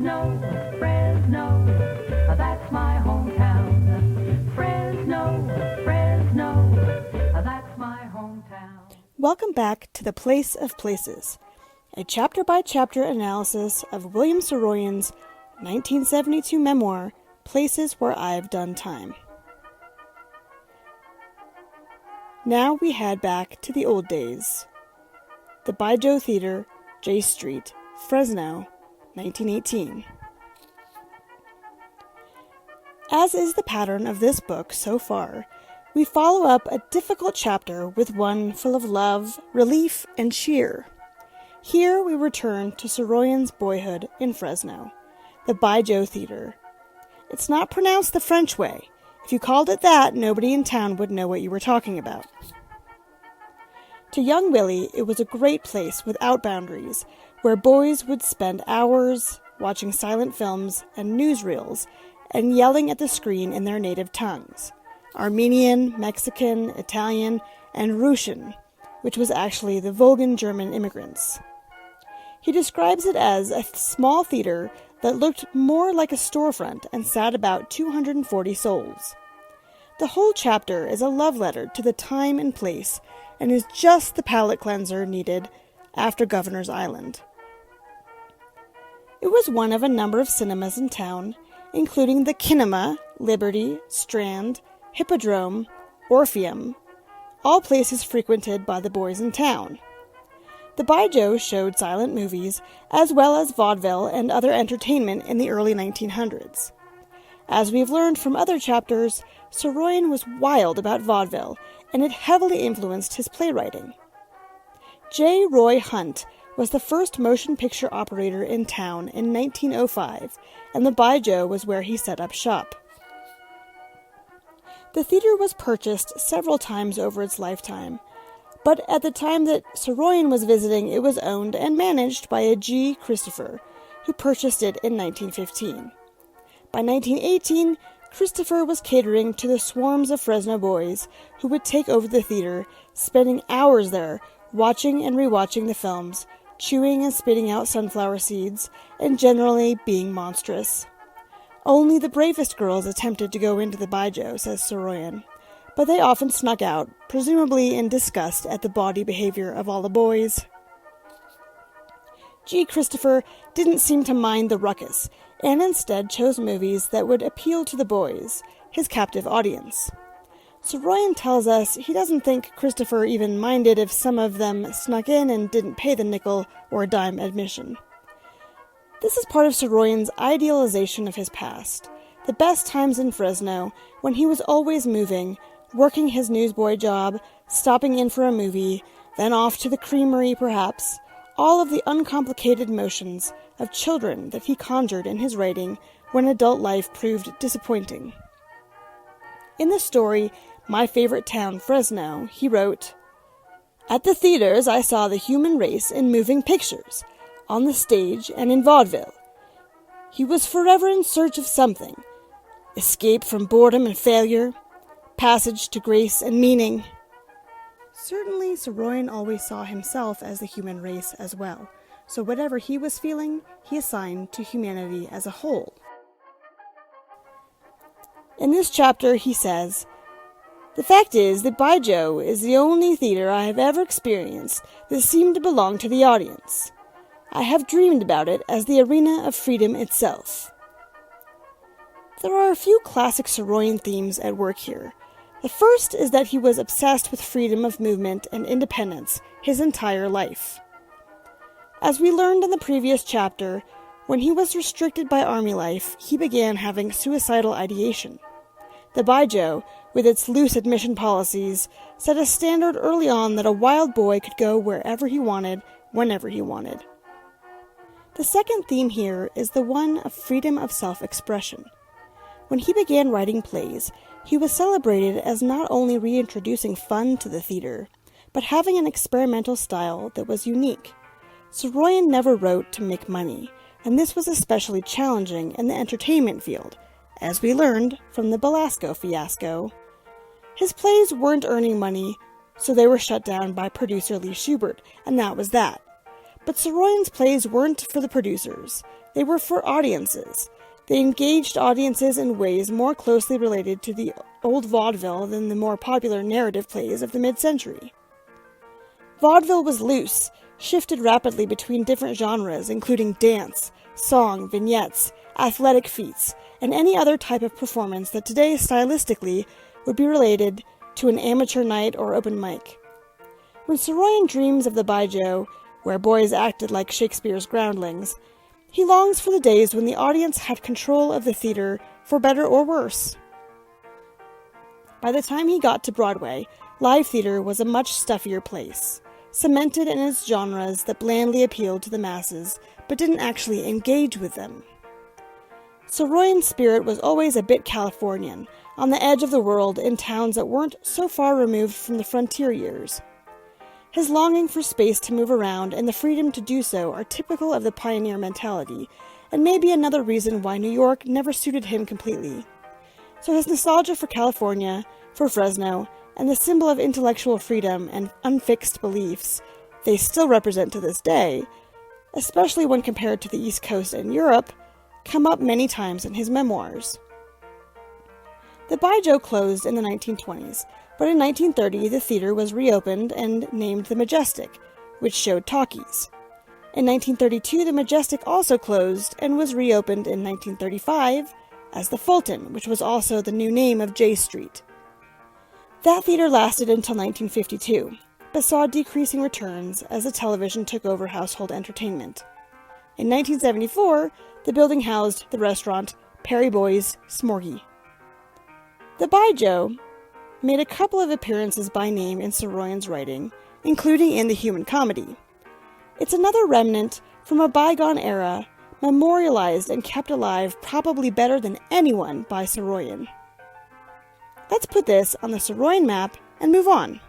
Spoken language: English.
Fresno, Fresno, that's my hometown. Fresno, Fresno, that's my hometown. Welcome back to The Place of Places, a chapter-by-chapter analysis of William Saroyan's 1972 memoir, Places Where I've Done Time. Now we head back to the old days. The Bijou Theater, J Street, Fresno, 1918. As is the pattern of this book so far, we follow up a difficult chapter with one full of love, relief, and cheer. Here we return to Saroyan's boyhood in Fresno, the Bijou Theater. It's not pronounced the French way. If you called it that, nobody in town would know what you were talking about. To young Willie, it was a great place without boundaries, where boys would spend hours watching silent films and newsreels and yelling at the screen in their native tongues, Armenian, Mexican, Italian, and Russian, which was actually the Volgan German immigrants. He describes it as a small theater that looked more like a storefront and sat about 240 souls. The whole chapter is a love letter to the time and place and is just the palate cleanser needed after Governor's Island. It was one of a number of cinemas in town, including the Kinema, Liberty, Strand, Hippodrome, Orpheum, all places frequented by the boys in town. The Bijou showed silent movies, as well as vaudeville and other entertainment in the early 1900s. As we've learned from other chapters, Saroyan was wild about vaudeville, and it heavily influenced his playwriting. J. Roy Hunt was the first motion picture operator in town in 1905, and the Bijou was where he set up shop. The theater was purchased several times over its lifetime, but at the time that Saroyan was visiting, it was owned and managed by a G. Christopher, who purchased it in 1915. By 1918, Christopher was catering to the swarms of Fresno boys who would take over the theater, spending hours there, watching and rewatching the films, chewing and spitting out sunflower seeds, and generally being monstrous. Only the bravest girls attempted to go into the Bijou, says Saroyan, but they often snuck out, presumably in disgust at the bawdy behavior of all the boys. G. Christopher didn't seem to mind the ruckus, and instead chose movies that would appeal to the boys, his captive audience. Saroyan tells us he doesn't think Christopher even minded if some of them snuck in and didn't pay the nickel or dime admission. This is part of Saroyan's idealization of his past, the best times in Fresno, when he was always moving, working his newsboy job, stopping in for a movie, then off to the creamery perhaps, all of the uncomplicated motions of children that he conjured in his writing when adult life proved disappointing. In the story, My Favorite Town, Fresno, he wrote, "At the theaters I saw the human race in moving pictures, on the stage and in vaudeville. He was forever in search of something, escape from boredom and failure, passage to grace and meaning." Certainly, Saroyan always saw himself as the human race as well, so whatever he was feeling, he assigned to humanity as a whole. In this chapter, he says, "The fact is that Bijou is the only theater I have ever experienced that seemed to belong to the audience. I have dreamed about it as the arena of freedom itself." There are a few classic Saroyan themes at work here. The first is that he was obsessed with freedom of movement and independence his entire life. As we learned in the previous chapter, when he was restricted by army life, he began having suicidal ideation. The Bijou, with its loose admission policies, set a standard early on that a wild boy could go wherever he wanted, whenever he wanted. The second theme here is the one of freedom of self-expression. When he began writing plays, he was celebrated as not only reintroducing fun to the theater, but having an experimental style that was unique. Saroyan never wrote to make money, and this was especially challenging in the entertainment field, as we learned from the Belasco fiasco. His plays weren't earning money, so they were shut down by producer Lee Schubert, and that was that. But Saroyan's plays weren't for the producers. They were for audiences. They engaged audiences in ways more closely related to the old vaudeville than the more popular narrative plays of the mid-century. Vaudeville was loose, shifted rapidly between different genres, including dance, song, vignettes, athletic feats, and any other type of performance that today stylistically would be related to an amateur night or open mic. When Saroyan dreams of the Bijou, where boys acted like Shakespeare's groundlings, he longs for the days when the audience had control of the theater, for better or worse. By the time he got to Broadway, live theater was a much stuffier place, cemented in its genres that blandly appealed to the masses, but didn't actually engage with them. Saroyan's spirit was always a bit Californian, on the edge of the world in towns that weren't so far removed from the frontier years. His longing for space to move around and the freedom to do so are typical of the pioneer mentality, and may be another reason why New York never suited him completely. So his nostalgia for California, for Fresno, and the symbol of intellectual freedom and unfixed beliefs they still represent to this day, especially when compared to the East Coast and Europe, come up many times in his memoirs. The Bijou closed in the 1920s, but in 1930 the theater was reopened and named the Majestic, which showed talkies. In 1932 the Majestic also closed and was reopened in 1935 as the Fulton, which was also the new name of J Street. That theater lasted until 1952, but saw decreasing returns as the television took over household entertainment. In 1974, the building housed the restaurant Perry Boy's Smorgy. The Bijou made a couple of appearances by name in Saroyan's writing, including in The Human Comedy. It's another remnant from a bygone era, memorialized and kept alive probably better than anyone by Saroyan. Let's put this on the Saroyan map and move on.